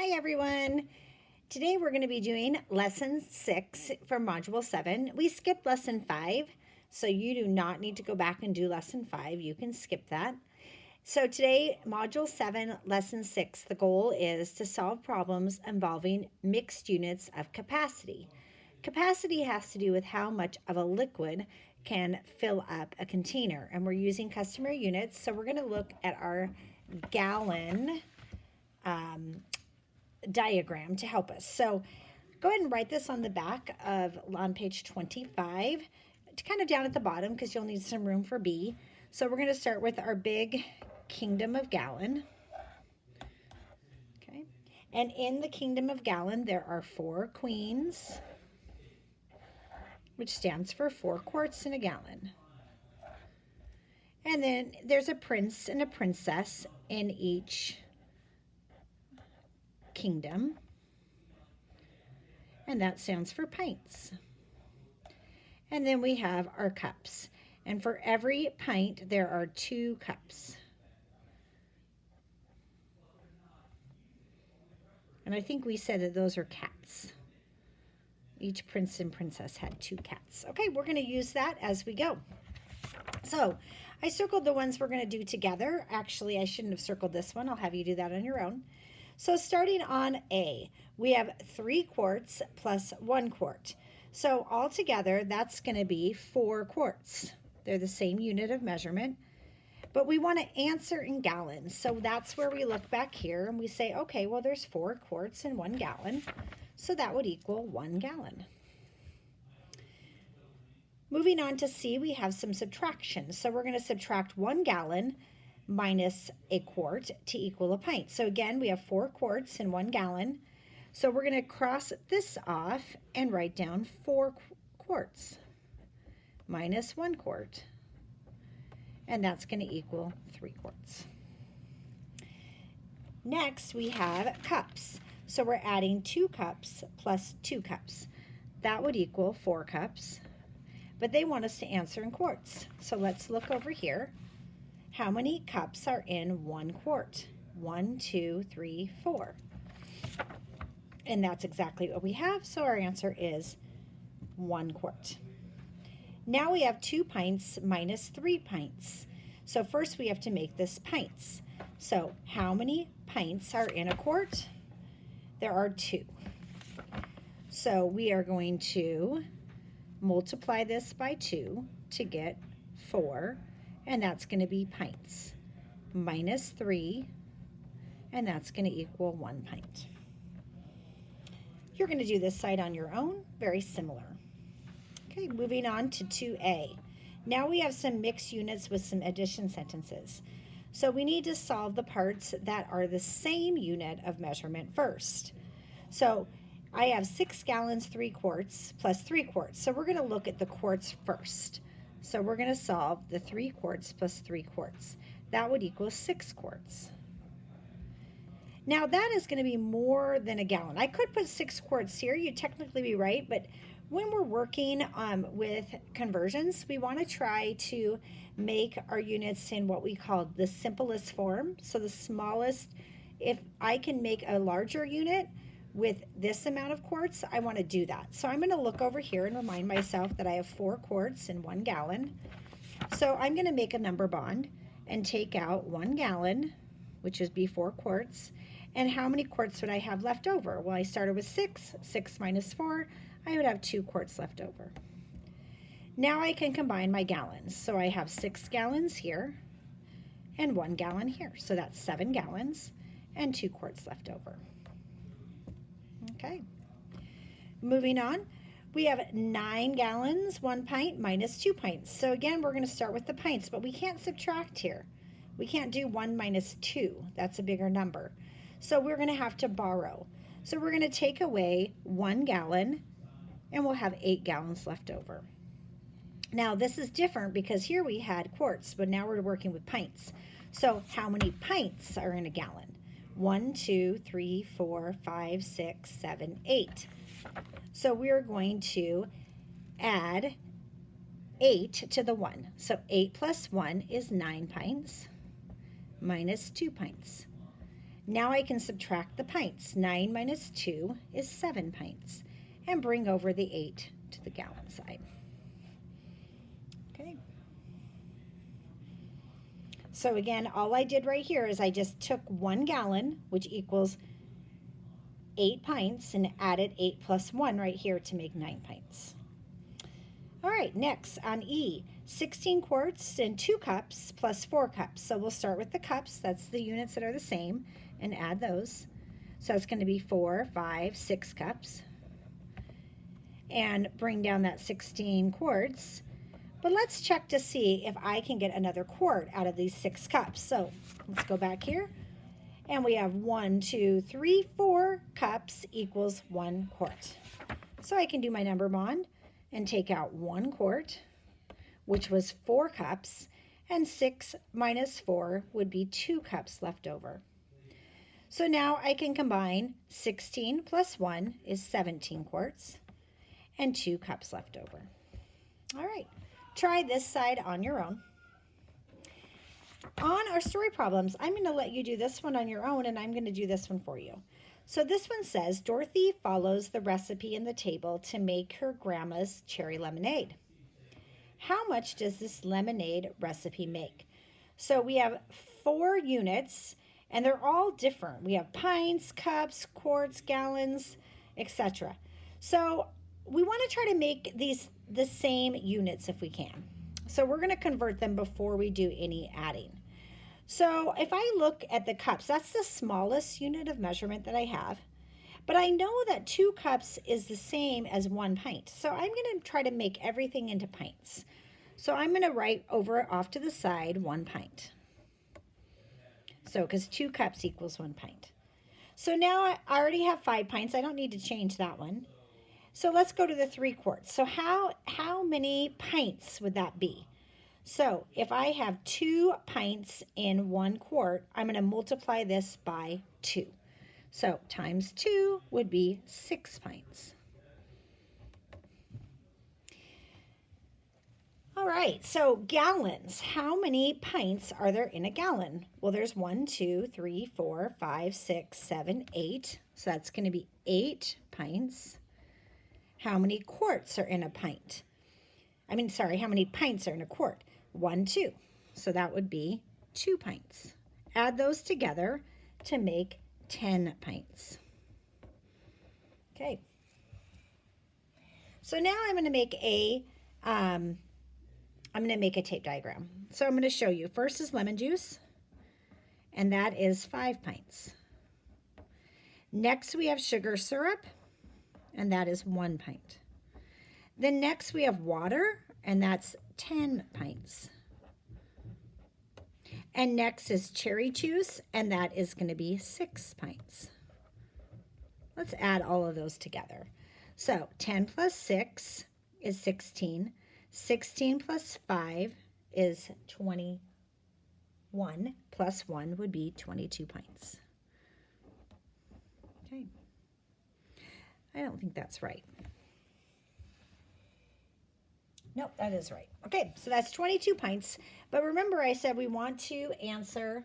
Hi everyone. Today we're going to be doing lesson 6 for module 7. We skipped lesson 5, so you do not need to go back and do lesson 5. You can skip that. So today, module 7, lesson 6, the goal is to solve problems involving mixed units of capacity. Capacity has to do with how much of a liquid can fill up a container, and we're using customer units, so we're going to look at our gallon diagram to help us. So go ahead and write this on the back on page 25, kind of down at the bottom because you'll need some room for B. So we're going to start with our big kingdom of gallon. Okay. And in the kingdom of gallon, there are 4 queens, which stands for 4 quarts in a gallon. And then there's a prince and a princess in each kingdom, and that stands for pints. And then we have our cups, and for every pint there are 2 cups. And I think we said that those are cats. Each prince and princess had 2 cats. Okay, we're going to use that as we go. So I circled the ones we're going to do together. Actually, I shouldn't have circled this one. I'll have you do that on your own. So starting on A, we have 3 quarts plus 1 quart. So altogether, that's going to be 4 quarts. They're the same unit of measurement, but we want to answer in gallons. So that's where we look back here and we say, okay, well, there's 4 quarts in 1 gallon. So that would equal 1 gallon. Moving on to C, we have some subtraction. So we're going to subtract 1 gallon minus a quart to equal a pint. So again, we have 4 quarts in 1 gallon. So we're going to cross this off and write down 4 quarts minus 1 quart. And that's going to equal 3 quarts. Next, we have cups. So we're adding 2 cups plus 2 cups. That would equal 4 cups. But they want us to answer in quarts. So let's look over here. How many cups are in 1 quart? 1, 2, 3, 4. And that's exactly what we have, so our answer is 1 quart. Now we have 2 pints minus 3 pints. So first we have to make this pints. So how many pints are in a quart? There are 2. So we are going to multiply this by 2 to get 4. And that's going to be pints, minus 3, and that's going to equal 1 pint. You're going to do this side on your own, very similar. Okay, moving on to 2A. Now we have some mixed units with some addition sentences. So we need to solve the parts that are the same unit of measurement first. So I have 6 gallons, 3 quarts, plus 3 quarts. So we're going to look at the quarts first. So we're going to solve the 3 quarts plus 3 quarts. That would equal 6 quarts. Now that is going to be more than a gallon. I could put 6 quarts here. You'd technically be right, but when we're working with conversions, we want to try to make our units in what we call the simplest form. So the smallest, if I can make a larger unit with this amount of quarts, I want to do that. So I'm going to look over here and remind myself that I have 4 quarts in 1 gallon. So I'm going to make a number bond and take out 1 gallon, which would be 4 quarts. And how many quarts would I have left over? Well, I started with 6. 6 minus 4, I would have 2 quarts left over. Now I can combine my gallons. So I have 6 gallons here and 1 gallon here. So that's 7 gallons and 2 quarts left over. Okay, moving on, we have 9 gallons, 1 pint minus 2 pints. So again, we're going to start with the pints, but we can't subtract here. We can't do 1 minus 2. That's a bigger number. So we're going to have to borrow. So we're going to take away 1 gallon, and we'll have 8 gallons left over. Now this is different because here we had quarts, but now we're working with pints. So how many pints are in a gallon? 1, 2, 3, 4, 5, 6, 7, 8. So we're going to add 8 to the 1. So 8 plus 1 is 9 pints minus 2 pints. Now I can subtract the pints. 9 minus 2 is 7 pints. And bring over the 8 to the gallon side. Okay. So again, all I did right here is I just took 1 gallon, which equals 8 pints, and added 8 plus 1 right here to make 9 pints. All right, next on E, 16 quarts and 2 cups plus 4 cups. So we'll start with the cups. That's the units that are the same, and add those. So it's going to be 4, 5, 6 cups. And bring down that 16 quarts. But let's check to see if I can get another quart out of these 6 cups. So let's go back here. And we have 1, 2, 3, 4 cups equals 1 quart. So I can do my number bond and take out 1 quart, which was 4 cups, and 6 minus 4 would be 2 cups left over. So now I can combine 16 plus 1 is 17 quarts, and 2 cups left over. All right, try this side on your own. On our story problems, I'm going to let you do this one on your own, and I'm going to do this one for you. So this one says, Dorothy follows the recipe in the table to make her grandma's cherry lemonade. How much does this lemonade recipe make? So we have 4 units, and they're all different. We have pints, cups, quarts, gallons, etc. So we want to try to make these the same units if we can. So we're going to convert them before we do any adding. So if I look at the cups, that's the smallest unit of measurement that I have. But I know that 2 cups is the same as 1 pint. So I'm going to try to make everything into pints. So I'm going to write over off to the side 1 pint. So because 2 cups equals 1 pint. So now I already have 5 pints. I don't need to change that one. So let's go to the 3 quarts. So how many pints would that be? So if I have 2 pints in 1 quart, I'm going to multiply this by 2. So times 2 would be 6 pints. All right, so gallons. How many pints are there in a gallon? Well, there's 1, 2, 3, 4, 5, 6, 7, 8. So that's going to be 8 pints. How many quarts are in a pint? How many pints are in a quart? 1, 2. So that would be 2 pints. Add those together to make 10 pints. Okay. So now I'm going to make a tape diagram. So I'm going to show you. First is lemon juice, and that is 5 pints. Next we have sugar syrup, and that is 1 pint. Then next we have water, and that's 10 pints. And next is cherry juice, and that is going to be 6 pints. Let's add all of those together. So 10 plus 6 is 16. 16 plus 5 is 21. Plus 1 would be 22 pints. Okay. I don't think that's right. Nope, that is right. Okay, so that's 22 pints. But remember I said we want to answer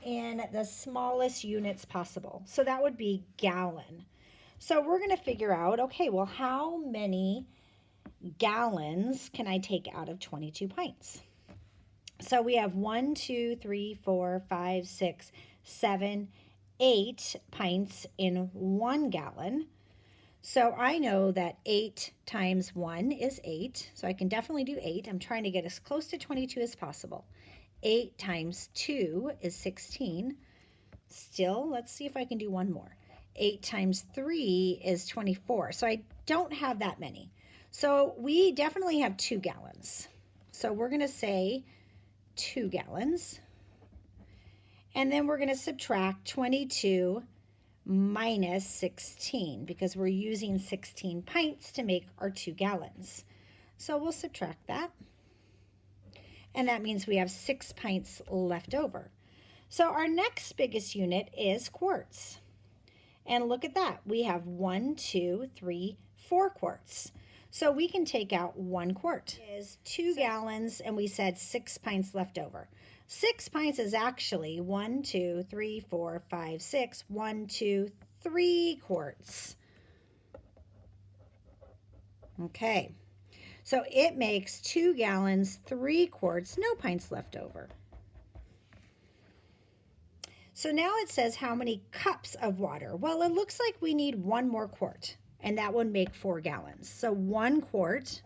in the smallest units possible. So that would be gallon. So we're going to figure out, okay, well, how many gallons can I take out of 22 pints? So we have 1, 2, 3, 4, 5, 6, 7, 8 pints in 1 gallon. So I know that 8 times 1 is 8. So I can definitely do 8. I'm trying to get as close to 22 as possible. 8 times 2 is 16. Still, let's see if I can do one more. 8 times 3 is 24. So I don't have that many. So we definitely have 2 gallons. So we're going to say 2 gallons. And then we're going to subtract 22 minus 16 because we're using 16 pints to make our 2 gallons. So we'll subtract that. And that means we have 6 pints left over. So our next biggest unit is quarts. And look at that. We have 1, 2, 3, 4 quarts. So we can take out 1 quart. It is 2 gallons, and we said 6 pints left over. 6 pints is actually 1, 2, 3, 4, 5, 6, 1, 2, 3 quarts. Okay, so it makes 2 gallons, 3 quarts, no pints left over. So now it says how many cups of water. Well, it looks like we need 1 more quart, and that would make 4 gallons. So 1 quart,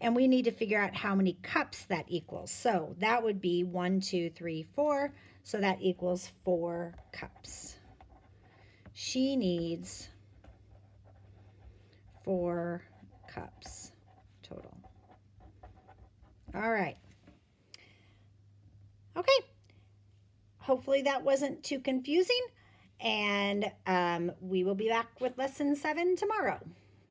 and we need to figure out how many cups that equals. So that would be 1, 2, 3, 4. So that equals 4 cups. She needs 4 cups total. All right. Okay. Hopefully that wasn't too confusing, and we will be back with lesson 7 tomorrow.